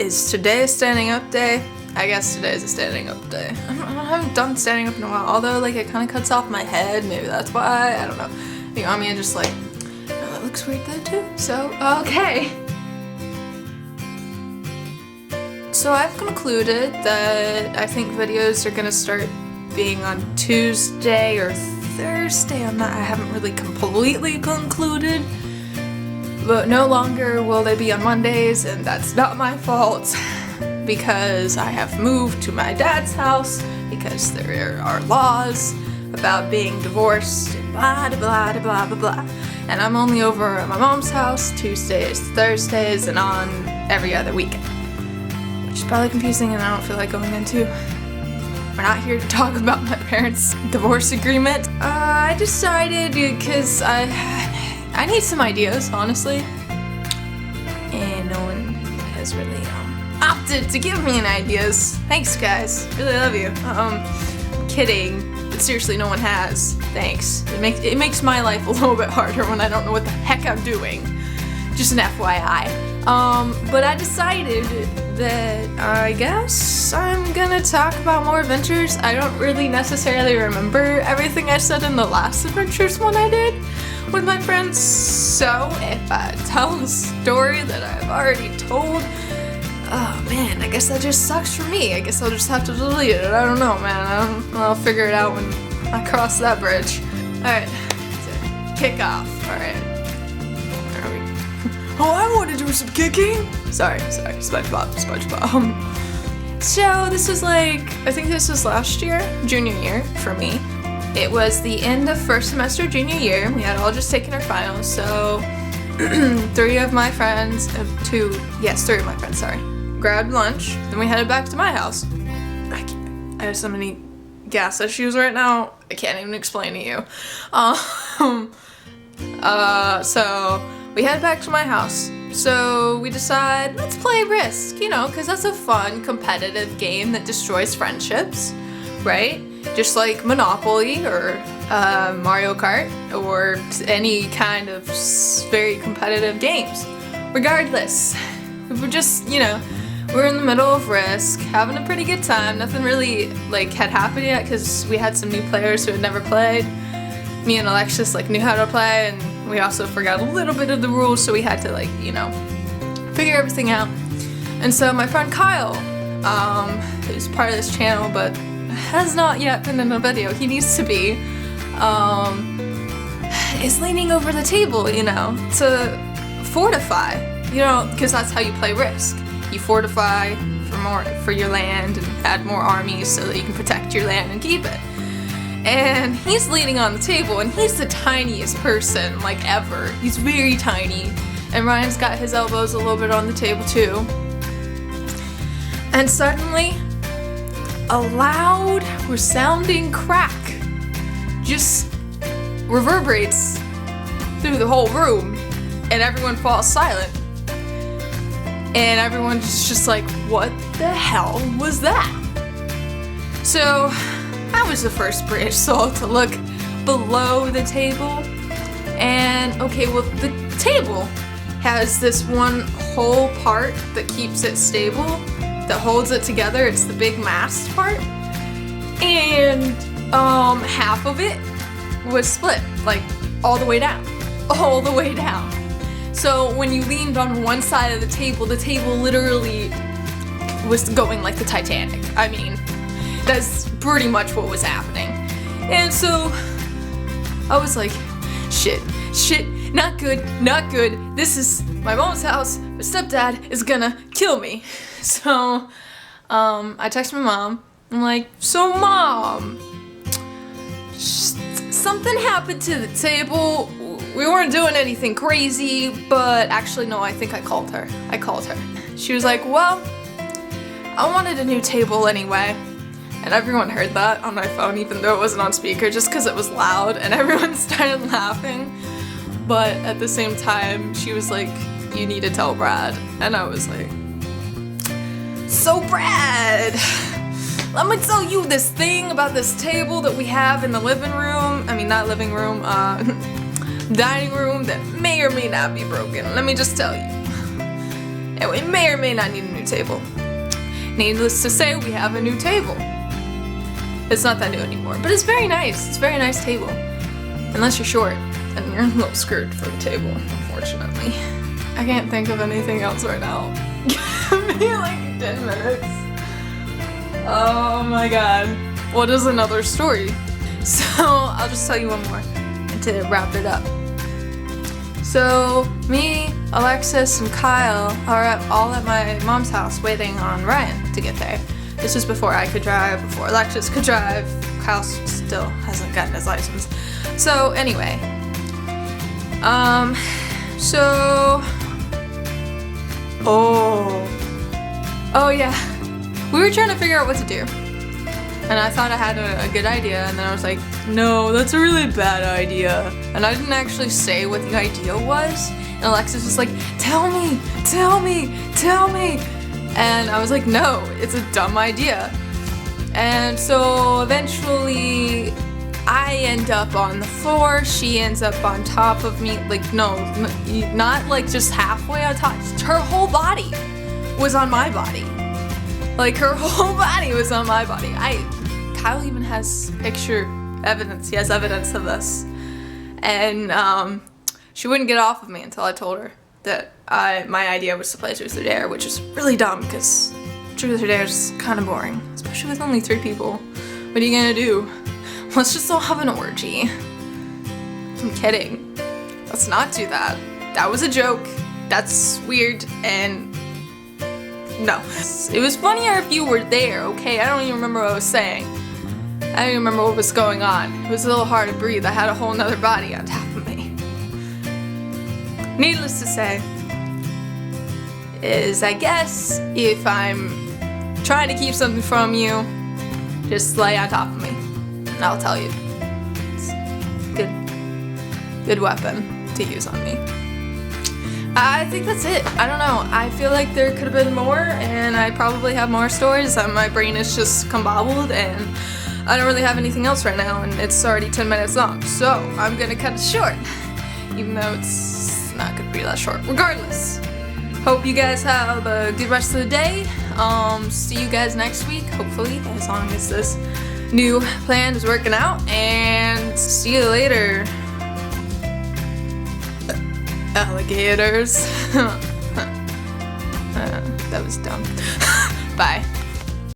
Is today a standing up day? I guess today is a standing up day. I haven't done standing up in a while, although like it kind of cuts off my head. Maybe that's why. I don't know. You know, I mean, just like, oh, that looks weird though too. So, okay. So I've concluded that I think videos are gonna start being on Tuesday or Thursday. I haven't really completely concluded. But no longer will they be on Mondays, and that's not my fault because I have moved to my dad's house because there are laws about being divorced and blah blah blah blah blah. And I'm only over at my mom's house Tuesdays, Thursdays, and on every other weekend. Which is probably confusing and I don't feel like going into. We're not here to talk about my parents' divorce agreement. I decided because I need some ideas, honestly, and no one has really opted to give me any ideas. Thanks, guys. Really love you. Kidding, but seriously, no one has. Thanks. It makes my life a little bit harder when I don't know what the heck I'm doing. Just an FYI. But I decided that I guess I'm gonna talk about more adventures. I don't really necessarily remember everything I said in the last adventures one I did with my friends, so if I tell the story that I've already told, oh man, I guess that just sucks for me. I guess I'll just have to delete it. I don't know, man. I'll figure it out when I cross that bridge. Alright, kick off. Alright. Oh, I want to do some kicking! Sorry, SpongeBob. So this was like, I think this was last year, junior year for me. It was the end of first semester junior year. We had all just taken our finals, so three of my friends, grabbed lunch, then we headed back to my house. I have so many gas issues right now, I can't even explain to you. So we headed back to my house. So we decide, let's play Risk, you know, because that's a fun, competitive game that destroys friendships, right? Just like Monopoly or Mario Kart or any kind of very competitive games. Regardless, we were just, you know, we're in the middle of Risk, having a pretty good time. Nothing really like had happened yet because we had some new players who had never played. Me and Alexis like knew how to play, and we also forgot a little bit of the rules, so we had to like, you know, figure everything out. And so my friend Kyle, who's part of this channel but has not yet been in a video, he needs to be, is leaning over the table, you know, to fortify, you know, because that's how you play Risk. You fortify for your land and add more armies so that you can protect your land and keep it. And he's leaning on the table, and he's the tiniest person, like, ever. He's very tiny. And Ryan's got his elbows a little bit on the table, too. And suddenly, a loud, resounding crack just reverberates through the whole room, and everyone falls silent. And everyone's just like, what the hell was that? So I was the first British soul to look below the table, and okay, well, the table has this one whole part that keeps it stable, that holds it together. It's the big mast part, and half of it was split, like all the way down. So when you leaned on one side of the table literally was going like the Titanic. I mean, that's pretty much what was happening. And so I was like, shit, not good. This is my mom's house. My stepdad is gonna kill me. So I text my mom. I'm like, so Mom, something happened to the table. We weren't doing anything crazy, but actually no, I think I called her. She was like, well, I wanted a new table anyway. And everyone heard that on my phone, even though it wasn't on speaker, just because it was loud, and everyone started laughing. But at the same time, she was like, you need to tell Brad. And I was like, so Brad, let me tell you this thing about this table that we have in the living room. I mean, not living room, dining room that may or may not be broken. Let me just tell you. and we may or may not need a new table. Needless to say, we have a new table. It's not that new anymore, but it's very nice. It's a very nice table. Unless you're short, and you're a little screwed for the table, unfortunately. I can't think of anything else right now. Give me like 10 minutes. Oh my god. What is another story? So, I'll just tell you one more to wrap it up. So, me, Alexis, and Kyle are all at my mom's house waiting on Ryan to get there. This was before I could drive, before Alexis could drive. Kyle still hasn't gotten his license. So, anyway. Oh yeah. We were trying to figure out what to do. And I thought I had a good idea, and then I was like, no, that's a really bad idea. And I didn't actually say what the idea was. And Alexis was like, tell me. And I was like, no, it's a dumb idea. And so eventually I end up on the floor, she ends up on top of me. Like, no, not like just halfway on top. Her whole body was on my body. Like, her whole body was on my body. Kyle even has picture evidence. He has evidence of this. And she wouldn't get off of me until I told her that my idea was to play Truth or Dare, which is really dumb because Truth or Dare is kind of boring, especially with only 3 people. What are you gonna do? Let's just all have an orgy. I'm kidding. Let's not do that. That was a joke. That's weird, and no. It was funnier if you were there, okay? I don't even remember what I was saying. I don't even remember what was going on. It was a little hard to breathe. I had a whole nother body on top of me. Needless to say, is I guess if I'm trying to keep something from you, just lay on top of me, and I'll tell you. It's a good weapon to use on me. I think that's it. I don't know. I feel like there could have been more, and I probably have more stories. My brain is just combobbled, and I don't really have anything else right now, and it's already 10 minutes long. So I'm gonna cut it short, even though it's not gonna be that short. Regardless, hope you guys have a good rest of the day. See you guys next week, hopefully, as long as this new plan is working out, and see you later. Alligators. That was dumb. Bye.